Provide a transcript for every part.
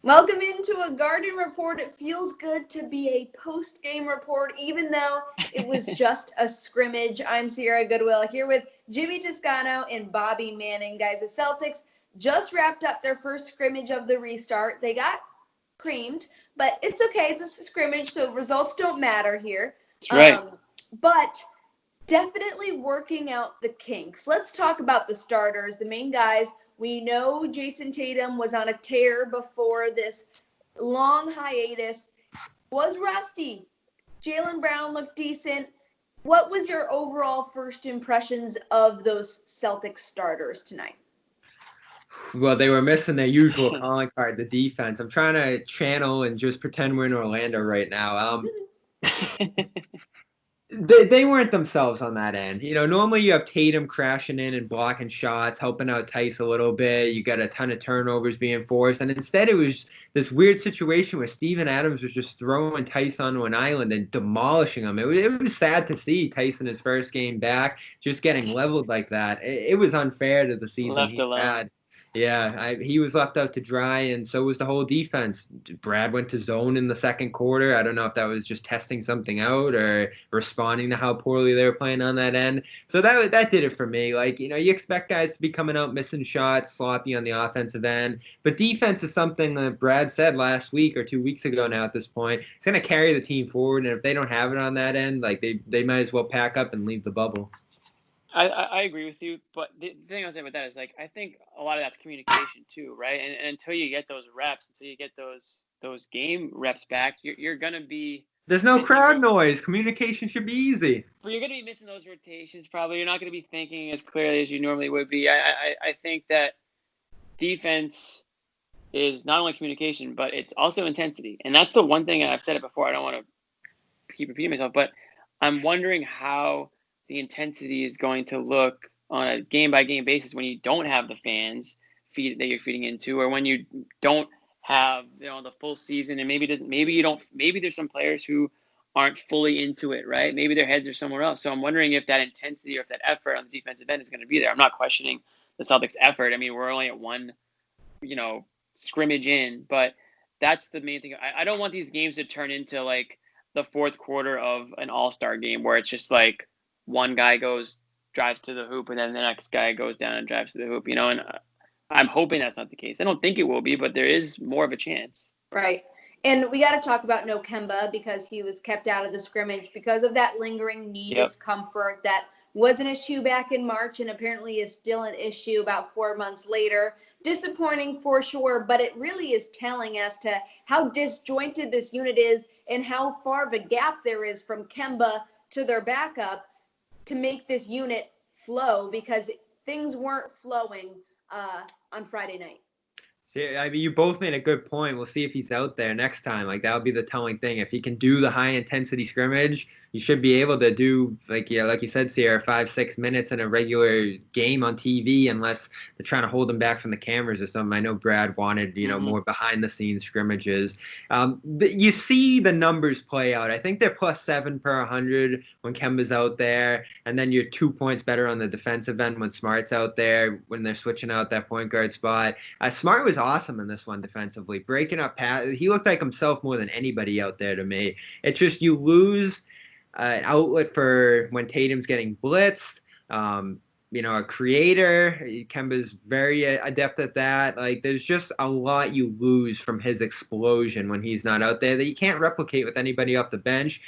Welcome into a Garden Report. It feels good to be a post-game report, even though it was just a scrimmage. I'm Sierra Goodwill here with Jimmy Toscano and Bobby Manning. Guys, the Celtics just wrapped up their first scrimmage of the restart. They got creamed, but it's okay. It's just a scrimmage, so results don't matter here. That's right. But definitely working out the kinks. Let's talk about the starters, the main guys. We know Jayson Tatum was on a tear before this long hiatus, was rusty. Jaylen Brown looked decent. What was your overall first impressions of those Celtics starters tonight? Well, they were missing their usual calling card, the defense. I'm trying to channel and just pretend we're in Orlando right now. They weren't themselves on that end. Normally you have Tatum crashing in and blocking shots, helping out Tice a little bit. You got a ton of turnovers being forced. And instead it was this weird situation where Steven Adams was just throwing Tice onto an island and demolishing him. It was sad to see Tice in his first game back just getting leveled like that. It was unfair to the season Left he alone. had. Yeah, he was left out to dry, and so was the whole defense. Brad went to zone in the second quarter. I don't know if that was just testing something out or responding to how poorly they were playing on that end. So that did it for me. You expect guys to be coming out missing shots, sloppy on the offensive end, but defense is something that Brad said last week or 2 weeks ago now at this point. It's going to carry the team forward, and if they don't have it on that end, they might as well pack up and leave the bubble. I agree with you, but the thing I was saying with that is I think a lot of that's communication too, right? And until you get those reps, until you get those game reps back, you're gonna be. There's no crowd noise. Communication should be easy. But you're gonna be missing those rotations. Probably you're not gonna be thinking as clearly as you normally would be. I think that defense is not only communication, but it's also intensity, and that's the one thing. And I've said it before. I don't want to keep repeating myself, but I'm wondering how the intensity is going to look on a game by game basis when you don't have the fans that you're feeding into, or when you don't have the full season, and maybe there's some players who aren't fully into it, right? Maybe their heads are somewhere else. So I'm wondering if that intensity or if that effort on the defensive end is going to be there. I'm not questioning the Celtics' effort. I mean, we're only at one, scrimmage in, but that's the main thing. I don't want these games to turn into like the fourth quarter of an all-star game where it's just like one guy drives to the hoop, and then the next guy goes down and drives to the hoop, and I'm hoping that's not the case. I don't think it will be, but there is more of a chance. Right. And we got to talk about no Kemba because he was kept out of the scrimmage because of that lingering knee discomfort that was an issue back in March and apparently is still an issue about 4 months later. Disappointing for sure, but it really is telling as to how disjointed this unit is and how far of a gap there is from Kemba to their backup to make this unit flow, because things weren't flowing on Friday night. See, I mean, you both made a good point. We'll see if he's out there next time. That'll be the telling thing. If he can do the high intensity scrimmage, you should be able to do like you said, Sierra, 5-6 minutes in a regular game on TV, unless they're trying to hold him back from the cameras or something. I know Brad wanted more behind the scenes scrimmages. You see the numbers play out. I think they're +7 per 100 when Kemba's out there, and then you're 2 points better on the defensive end when Smart's out there when they're switching out that point guard spot. Smart was awesome in this one defensively, breaking up pass. He looked like himself more than anybody out there to me. It's just you lose an outlet for when Tatum's getting blitzed. A creator. Kemba's very adept at that. There's just a lot you lose from his explosion when he's not out there that you can't replicate with anybody off the bench.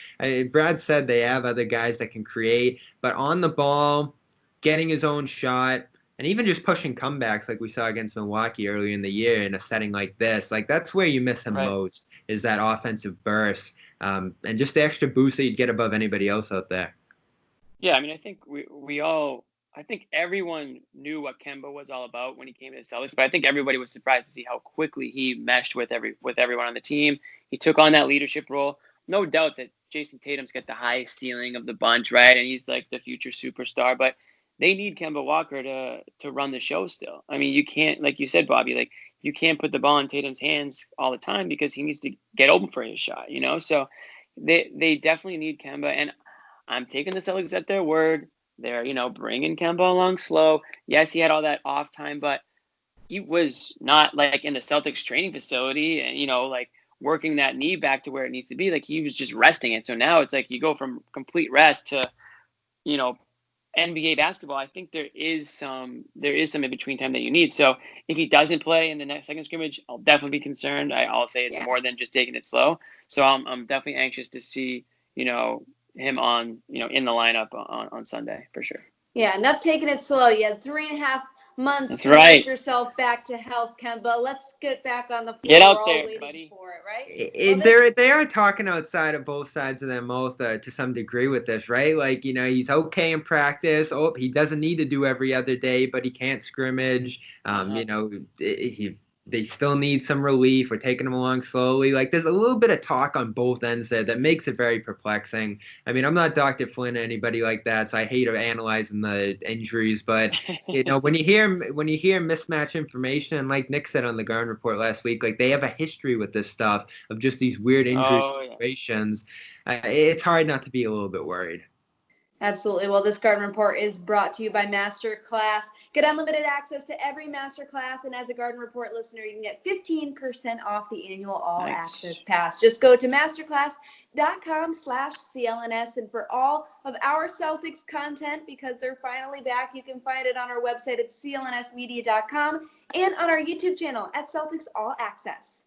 Brad said they have other guys that can create, but on the ball, getting his own shot, and even just pushing comebacks like we saw against Milwaukee earlier in the year in a setting like this, that's where you miss him most, is that offensive burst and just the extra boost that you'd get above anybody else out there. Yeah, I mean, I think I think everyone knew what Kemba was all about when he came to the Celtics, but I think everybody was surprised to see how quickly he meshed with everyone on the team. He took on that leadership role. No doubt that Jayson Tatum's got the highest ceiling of the bunch, right? And he's like the future superstar, but they need Kemba Walker to run the show still. I mean, you can't, like you said, Bobby, you can't put the ball in Tatum's hands all the time because he needs to get open for his shot, So they definitely need Kemba, and I'm taking the Celtics at their word. They're, bringing Kemba along slow. Yes, he had all that off time, but he was not like in the Celtics training facility and, like working that knee back to where it needs to be. Like he was just resting it. So now it's like you go from complete rest to, NBA basketball. I think there is some in between time that you need. So if he doesn't play in the next second scrimmage, I'll definitely be concerned. I'll say it's more than just taking it slow. So I'm definitely anxious to see, him on, in the lineup on Sunday for sure. Yeah, enough taking it slow. You had 3.5 months That's to right. nurse yourself back to health, Kemba. Let's get back on the floor. Get out We're there, all waiting buddy. for it, right? They are talking outside of both sides of their mouth to some degree with this, right? Like, he's okay in practice. Oh, he doesn't need to do every other day, but he can't scrimmage. They still need some relief. We're taking him along slowly. Like, there's a little bit of talk on both ends there that makes it very perplexing. I mean, I'm not Dr. Flynn or anybody like that, so I hate analyzing the injuries. But when you hear mismatch information, like Nick said on the Garden Report last week, like they have a history with this stuff of just these weird injury situations. It's hard not to be a little bit worried. Absolutely. Well, this Garden Report is brought to you by Masterclass. Get unlimited access to every Masterclass, and as a Garden Report listener, you can get 15% off the annual all-access pass. Just go to masterclass.com/CLNS, and for all of our Celtics content, because they're finally back, you can find it on our website at clnsmedia.com and on our YouTube channel at Celtics All Access.